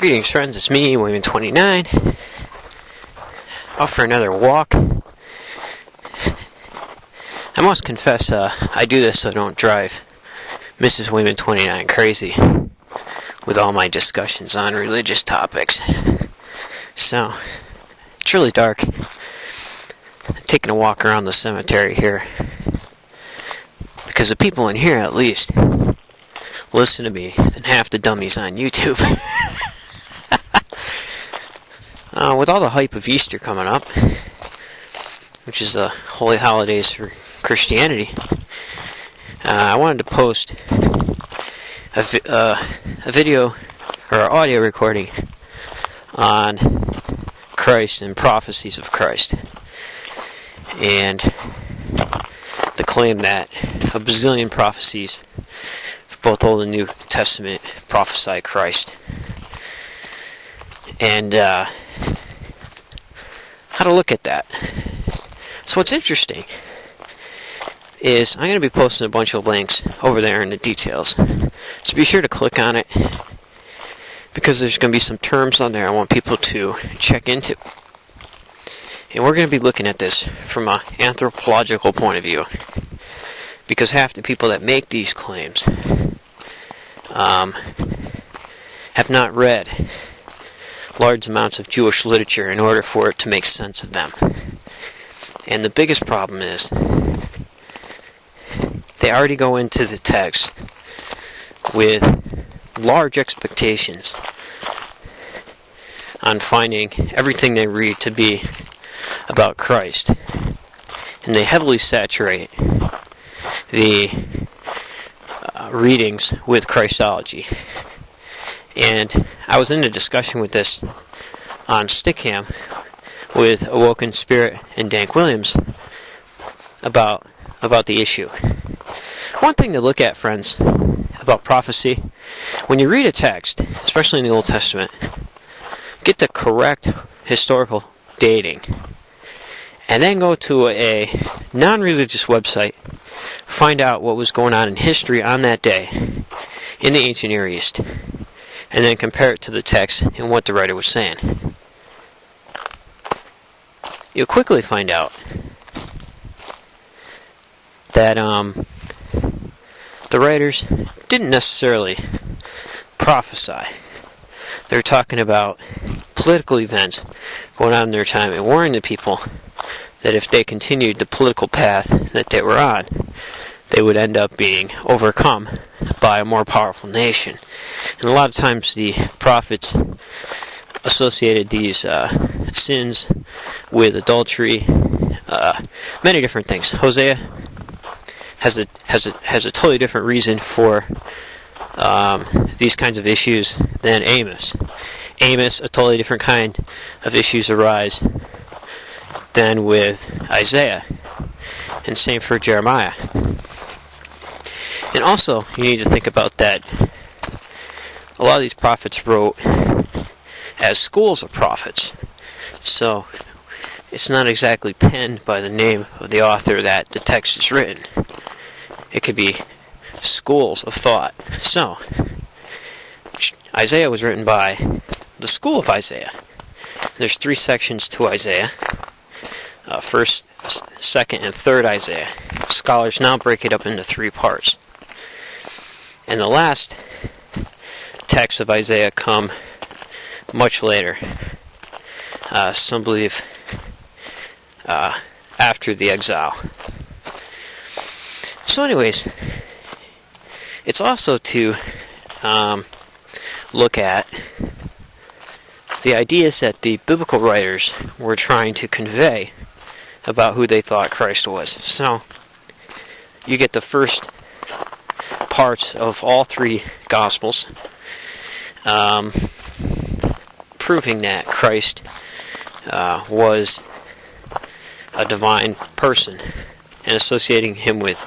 Greetings, friends. It's me, William 29. Off for another walk. I must confess, I do this so I don't drive Mrs. William 29 crazy with all my discussions on religious topics. So, it's really dark. I'm taking a walk around the cemetery here because the people in here, at least, listen to me than half the dummies on YouTube. With all the hype of Easter coming up, which is the holy holidays for Christianity, I wanted to post a video or audio recording on Christ and prophecies of Christ, and the claim that a bazillion prophecies for both Old and New Testament prophesy Christ, and how to look at that. So what's interesting is I'm going to be posting a bunch of links over there in the details, so be sure to click on it, because there's going to be some terms on there I want people to check into, and we're going to be looking at this from an anthropological point of view, because half the people that make these claims have not read large amounts of Jewish literature in order for it to make sense of them. And the biggest problem is they already go into the text with large expectations on finding everything they read to be about Christ, and they heavily saturate the readings with Christology. And I was in a discussion with this on Stickam with Awoken Spirit and Dank Williams about the issue. One thing to look at, friends, about prophecy, when you read a text, especially in the Old Testament, get the correct historical dating, and then go to a non-religious website, find out what was going on in history on that day in the ancient Near East, and then compare it to the text and what the writer was saying. You'll quickly find out that the writers didn't necessarily prophesy. They're talking about political events going on in their time and warning the people that if they continued the political path that they were on, they would end up being overcome by a more powerful nation. And a lot of times the prophets associated these sins with adultery, many different things. Hosea has a totally different reason for these kinds of issues than Amos. Amos, a totally different kind of issues arise than with Isaiah, and same for Jeremiah. And also, you need to think about that a lot of these prophets wrote as schools of prophets, so it's not exactly penned by the name of the author that the text is written. It could be schools of thought. So, Isaiah was written by the school of Isaiah. There's 3 sections to Isaiah. First, second, and third Isaiah. Scholars now break it up into 3 parts. And the last texts of Isaiah come much later. Some believe after the exile. So anyways, it's also to look at the ideas that the biblical writers were trying to convey about who they thought Christ was. So, you get the first parts of all 3 Gospels proving that Christ was a divine person, and associating him with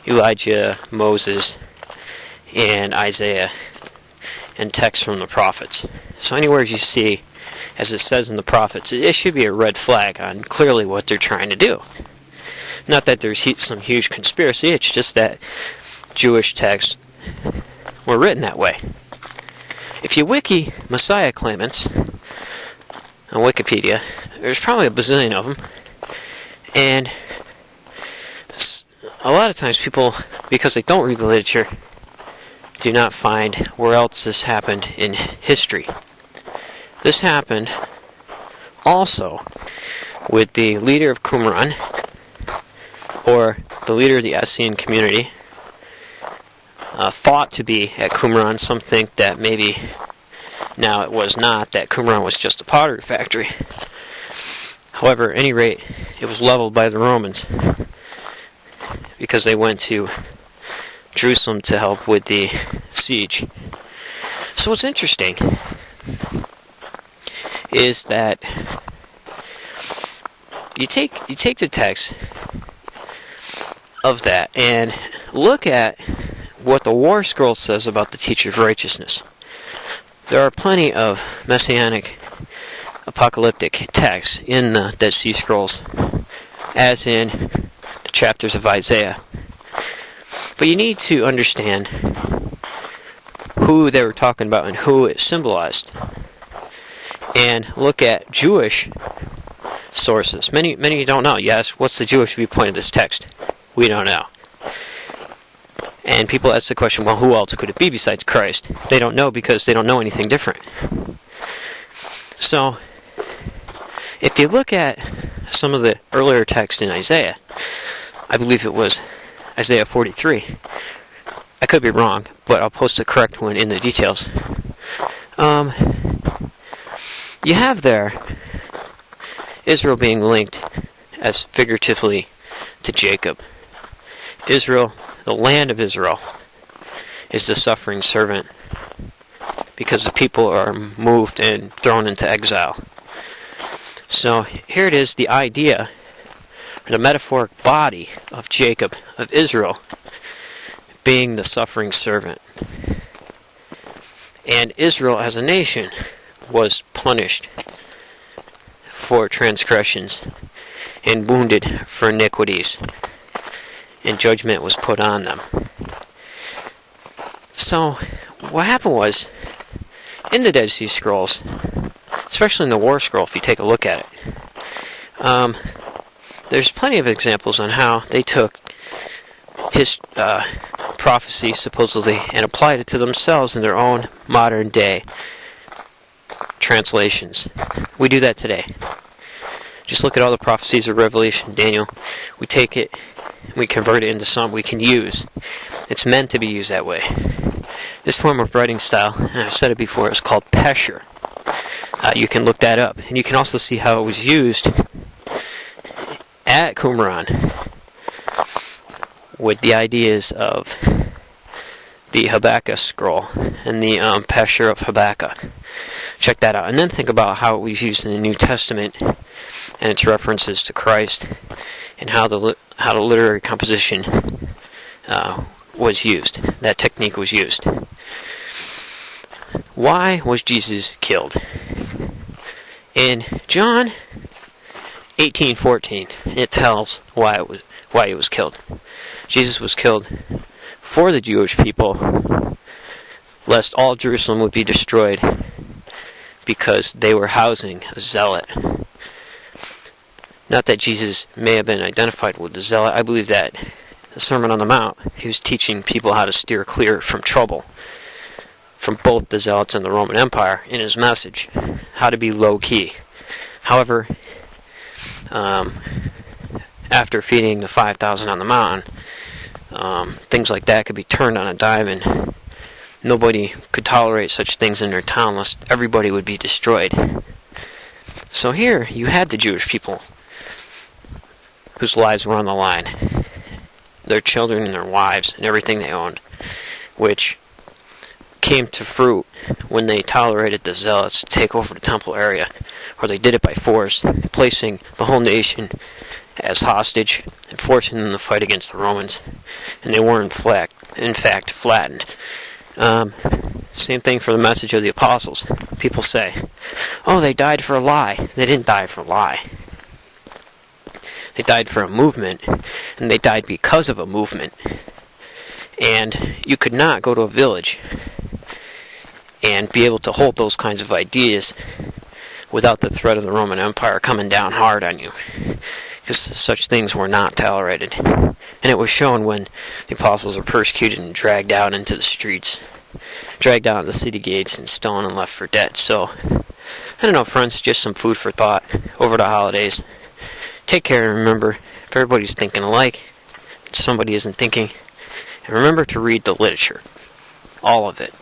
Elijah, Moses, and Isaiah, and texts from the prophets. So anywhere you see, as it says in the prophets, it should be a red flag on clearly what they're trying to do. Not that there's some huge conspiracy, it's just that Jewish texts were written that way. If you wiki Messiah claimants on Wikipedia, there's probably a bazillion of them, and a lot of times people, because they don't read the literature, do not find where else this happened in history. This happened also with the leader of Qumran, or the leader of the Essene community, thought to be at Qumran. Some think that maybe now it was not, that Qumran was just a pottery factory. However, at any rate, it was leveled by the Romans because they went to Jerusalem to help with the siege. So what's interesting is that you take the text of that and look at what the War Scroll says about the teacher of righteousness. There are plenty of messianic apocalyptic texts in the Dead Sea Scrolls, as in the chapters of Isaiah. But you need to understand who they were talking about and who it symbolized, and look at Jewish sources. Many don't know. Yes, what's the Jewish viewpoint of this text? We don't know. And people ask the question, well, who else could it be besides Christ? They don't know because they don't know anything different. So, if you look at some of the earlier text in Isaiah, I believe it was Isaiah 43. I could be wrong, but I'll post a correct one in the details. You have there Israel being linked as figuratively to Jacob. Israel, the land of Israel, is the suffering servant because the people are moved and thrown into exile. So here it is, the idea, the metaphoric body of Jacob, of Israel, being the suffering servant. And Israel as a nation was punished for transgressions and wounded for iniquities, and judgment was put on them. So what happened was, in the Dead Sea Scrolls, especially in the War Scroll, if you take a look at it, there's plenty of examples on how they took his prophecy, supposedly, and applied it to themselves in their own modern day translations. We do that today. Just look at all the prophecies of Revelation, Daniel. We take it, we convert it into something we can use. It's meant to be used that way. This form of writing style, and I've said it before, is called pesher. You can look that up, and you can also see how it was used at Qumran with the ideas of the Habakkuk scroll and the pesher of Habakkuk. Check that out, and then think about how it was used in the New Testament and its references to Christ, and how the literary composition was used. That technique was used. Why was Jesus killed? In John 18:14, it tells why he was killed. Jesus was killed for the Jewish people, lest all Jerusalem would be destroyed because they were housing a zealot. Not that Jesus may have been identified with the zealot. I believe that the Sermon on the Mount, he was teaching people how to steer clear from trouble, from both the zealots and the Roman Empire, in his message, how to be low-key. However, after feeding the 5,000 on the mountain, things like that could be turned on a dime, and nobody could tolerate such things in their town unless everybody would be destroyed. So here you had the Jewish people whose lives were on the line, their children and their wives and everything they owned, which came to fruit when they tolerated the zealots to take over the temple area, or they did it by force, placing the whole nation as hostage and forcing them to fight against the Romans, and they were in fact flattened. Same thing for the message of the apostles. People say, oh, they died for a lie. They didn't die for a lie. They died for a movement, and they died because of a movement. And you could not go to a village and be able to hold those kinds of ideas without the threat of the Roman Empire coming down hard on you, because such things were not tolerated. And it was shown when the apostles were persecuted and dragged out into the streets, dragged out of the city gates and stoned and left for dead. So, I don't know, friends, just some food for thought over the holidays. Take care, and remember, if everybody's thinking alike, somebody isn't thinking. And remember to read the literature. All of it.